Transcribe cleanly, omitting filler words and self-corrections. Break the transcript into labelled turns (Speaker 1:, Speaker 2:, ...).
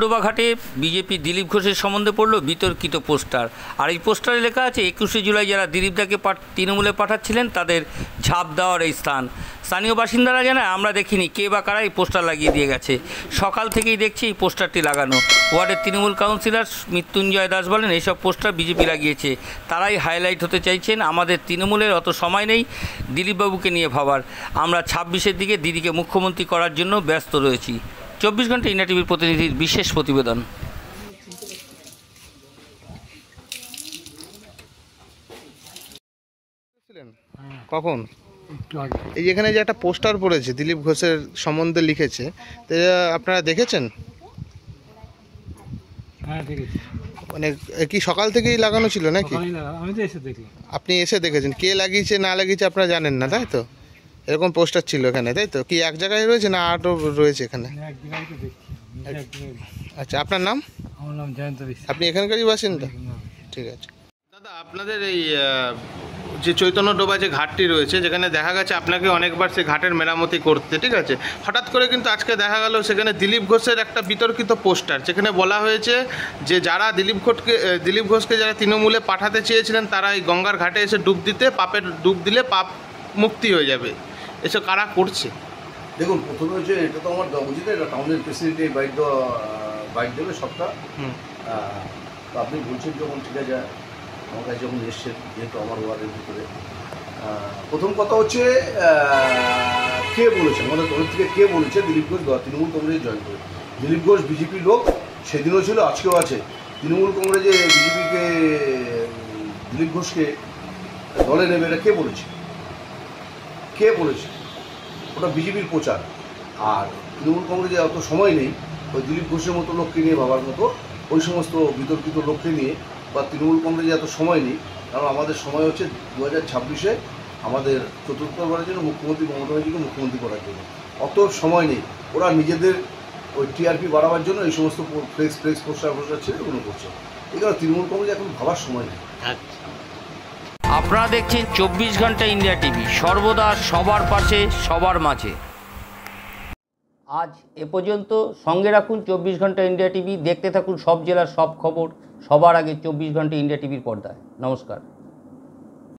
Speaker 1: ডোবাঘাটে BJP Dilip ঘোষের সম্বন্ধে পড়ল বিতর্কিত পোস্টার। আর এই পোস্টারে লেখা আছে 21শে জুলাই যারা দিলীপদাকে তৃণমূলে পাঠাচ্ছিলেন তাদের ঝাঁপ দেওয়ার এই স্থান। স্থানীয় বাসিন্দারা জানায়, আমরা দেখিনি কে বা কারা এই পোস্টার লাগিয়ে দিয়ে গেছে। সকাল থেকেই দেখছি এই পোস্টারটি লাগানো। ওয়ার্ডের তৃণমূল কাউন্সিলর মৃত্যুঞ্জয় দাস বলেন, এইসব পোস্টার বিজেপি লাগিয়েছে, তারাই হাইলাইট হতে চাইছেন। আমাদের তৃণমূলের অত সময় নেই দিলীপবাবুকে নিয়ে ভাবার। আমরা 26-এর দিকে দিদিকে মুখ্যমন্ত্রী করার জন্য ব্যস্ত রয়েছি। 24 ঘন্টা ইন্ডিয়া টিভির প্রতিনিধির বিশেষ প্রতিবেদন।
Speaker 2: কখন এই এখানে যে একটা পোস্টার পড়েছে দিলীপ ঘোষের সম্বন্ধে লিখেছে, তো আপনারা দেখেছেন?
Speaker 3: হ্যাঁ দেখেছি।
Speaker 2: মানে কি সকাল থেকেই লাগানো ছিল নাকি?
Speaker 3: আমি তো এসে দেখলাম।
Speaker 2: আপনি এসে দেখেছেন? কে লাগিয়েছে না লাগিয়েছে আপনারা জানেন না, তাই তো? এরকম পোস্টার ছিল এখানে, তাই তো? কি এক জায়গায় রয়েছে না আরও রয়েছে এখানে? আচ্ছা, আপনার নাম?
Speaker 3: আমার নাম জয়ন্ত বিশ্বাস।
Speaker 2: আপনি এখানকারই বাসিন্দা? ঠিক আছে দাদা, আপনাদের এই যে চৈতন্য ডোবা যে ঘাটটি রয়েছে, যেখানে দেখা গেছে আপনাকে অনেকবার সেই ঘাটের মেরামতি করতে, ঠিক আছে, হঠাৎ করে কিন্তু আজকে দেখা গেল সেখানে দিলীপ ঘোষের একটা বিতর্কিত পোস্টার, যেখানে বলা হয়েছে যে যারা দিলীপ ঘোষকে যারা তৃণমূলে পাঠাতে চেয়েছিলেন তারা এই গঙ্গার ঘাটে এসে ডুব দিতে, পাপের ডুব দিলে পাপ মুক্তি হয়ে যাবে। এসব কারা করছে?
Speaker 4: দেখুন, প্রথমে হচ্ছে এটা তো আমার দেওয়া উচিত, এটা টাউনের প্রেসিডেন্ট এই বাইক দেবে সবটা। তো আপনি বলছেন যখন, ঠিক আছে, আমার কাছে যখন এসছেন, যেহেতু আমার ওয়ার্ডের ভিতরে, প্রথম কথা হচ্ছে কে বলেছে আমাদের তরফ থেকে, কে বলেছে দিলীপ ঘোষ তৃণমূল কংগ্রেসে জয়েন করে? দিলীপ ঘোষ বিজেপির লোক, সেদিনও ছিল, আজকেও আছে। তৃণমূল কংগ্রেসে বিজেপিকে দিলীপ ঘোষকে দলে নেবে, এটা কে বলেছে? কে বলেছে? ওটা বিজেপির প্রচার। আর তৃণমূল কংগ্রেসে অত সময় নেই ওই দিলীপ ঘোষের মতো লোককে নিয়ে ভাবার মতো, ওই সমস্ত বিতর্কিত লোককে নিয়ে, বা তৃণমূল কংগ্রেসে এত সময় নেই। কারণ আমাদের সময় হচ্ছে 2026-এ আমাদের চতুর্থবারের জন্য মুখ্যমন্ত্রী মমতা ব্যানার্জিকে মুখ্যমন্ত্রী করার জন্য। অত সময় নেই। ওরা নিজেদের ওই টিআরপি বাড়াবার জন্য এই সমস্ত ফ্লেক্স পোস্টার ছেড়ে ওগুলো করছে। এই কারণে তৃণমূল কংগ্রেস এখন ভাবার সময় নেই।
Speaker 1: আপনারা দেখছেন 24 ঘন্টা ইন্ডিয়া টিভি, সর্বদা সবার পাশে, সবার মাঝে। আজ এ পর্যন্ত। সঙ্গে রাখুন 24 ঘন্টা ইন্ডিয়া টিভি। দেখতে থাকুন সব জেলার সব খবর সবার আগে 24 ঘন্টা ইন্ডিয়া টিভির পর্দায়। নমস্কার।